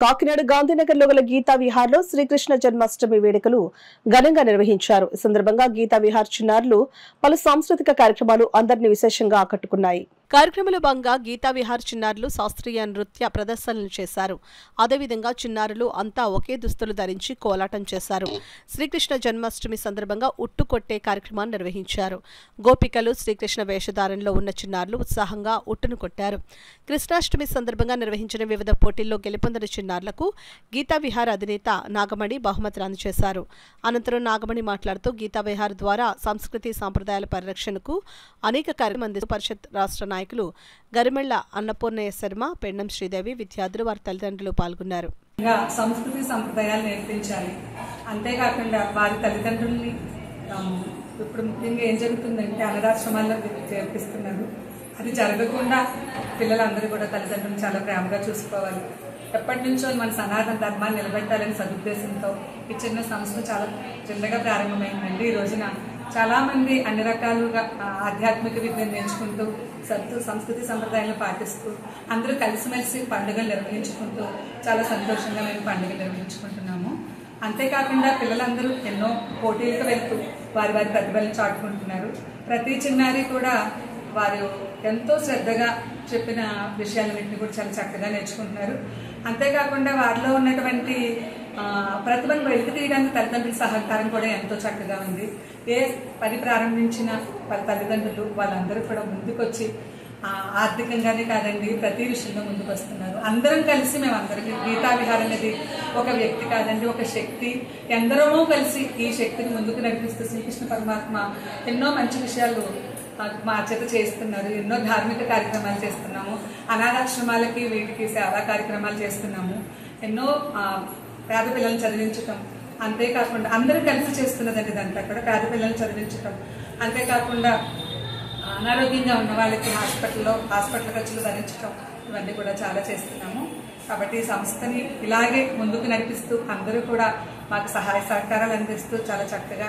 కాకినాడ గాంధీనగర్ లో గల గీతా విహార్ లో శ్రీకృష్ణ జన్మాష్టమి వేడుకలు ఘనంగా నిర్వహించారు. ఈ సందర్భంగా గీతా విహార్ చిన్నారులు పలు సాంస్కృతిక కార్యక్రమాలు అందరినీ విశేషంగా ఆకట్టుకున్నాయి. కార్యక్రమంలో భాగంగా గీతా విహార్ చిన్నారులు శాస్త్రీయ నృత్య ప్రదర్శనలు చేశారు. అదేవిధంగా చిన్నారులు అంతా ఒకే దుస్తులు ధరించి కోలాటం చేశారు. శ్రీకృష్ణ జన్మాష్టమి సందర్భంగా ఉట్టు కొట్టే కార్యక్రమాన్ని నిర్వహించారు. గోపికలు శ్రీకృష్ణ వేషధారణలో ఉన్న చిన్నారులు ఉత్సాహంగా ఉట్టును కొట్టారు. కృష్ణాష్టమి సందర్భంగా నిర్వహించిన వివిధ పోటీల్లో గెలుపొందిన చిన్నారులకు గీతా విహార్ అధినేత నాగమణి బహుమతులు అందజేశారు. అనంతరం నాగమణి మాట్లాడుతూ గీతా విహార్ ద్వారా సంస్కృతి సాంప్రదాయాల పరిరక్షణకు అనేక కార్యక్రమాలు అందిస్తూ పరిషత్ రాష్ట్ర నాయకులు గరిమెళ్ల అన్నపూర్ణయ్య శర్మ, పెండం శ్రీదేవి, విద్యార్థులు, వారి తల్లిదండ్రులు పాల్గొన్నారు. సంస్కృతి సంప్రదాయాలు నేర్పించాలి. అంతేకాకుండా వారి తల్లిదండ్రుల్ని ఇప్పుడు ముఖ్యంగా ఏం జరుగుతుందంటే అనాథాశ్రమాల్లో చేర్పిస్తున్నారు. అది జరగకుండా పిల్లలందరూ కూడా తల్లిదండ్రులను చాలా ప్రేమగా చూసుకోవాలి. ఎప్పటి నుంచో మన సనాతన ధర్మాన్ని నిలబెట్టాలని సదుద్దేశంతో ఈ చిన్న సంస్థ చాలా చిన్నగా ప్రారంభమైందండి. ఈ రోజున చాలా మంది అన్ని రకాలుగా ఆధ్యాత్మిక విద్యను నేర్చుకుంటూ సంస్కృతి సంప్రదాయాలను పాటిస్తూ అందరూ కలిసిమెలిసి పండుగలు నిర్వహించుకుంటూ చాలా సంతోషంగా మేము పండుగలు నిర్వహించుకుంటున్నాము. అంతేకాకుండా పిల్లలందరూ ఎన్నో పోటీలకు వెళ్తూ వారి వారి ప్రతిభలను చాటుకుంటున్నారు. ప్రతి చిన్నారి కూడా వారు ఎంతో శ్రద్ధగా చెప్పిన విషయాలన్నింటినీ కూడా చాలా చక్కగా నేర్చుకుంటున్నారు. అంతేకాకుండా వారిలో ఉన్నటువంటి ప్రతిభను వెలికి తీయడానికి తల్లిదండ్రుల సహకారం కూడా ఎంతో చక్కగా ఉంది. ఏ పని ప్రారంభించిన వాళ్ళ తల్లిదండ్రులు వాళ్ళందరూ కూడా ముందుకొచ్చి ఆర్థికంగానే కాదండి ప్రతి విషయంలో ముందుకు వస్తున్నారు. అందరం కలిసి మేమందరికీ గీతా విహార్ అనేది ఒక వ్యక్తి కాదండి, ఒక శక్తి. ఎందరమో కలిసి ఈ శక్తిని ముందుకు నడిపిస్తూ శ్రీకృష్ణ పరమాత్మ ఎన్నో మంచి విషయాలు మా చేత చేస్తున్నారు. ఎన్నో ధార్మిక కార్యక్రమాలు చేస్తున్నాము. అనాథాశ్రమాలకి వీటికి సేవా కార్యక్రమాలు చేస్తున్నాము. ఎన్నో పేద పిల్లల్ని చదివించటం, అంతేకాకుండా అందరూ కలిసి చేస్తున్నదండి. ఇదంతా కూడా పేద పిల్లల్ని చదివించటం, అంతేకాకుండా అనారోగ్యంగా ఉన్న వాళ్ళకి హాస్పిటల్ ఖర్చులు భరించటం, ఇవన్నీ కూడా చాలా చేస్తున్నాము. కాబట్టి ఈ సంస్థని ఇలాగే ముందుకు నడిపిస్తూ అందరూ కూడా మాకు సహాయ సహకారాలు అందిస్తూ చాలా చక్కగా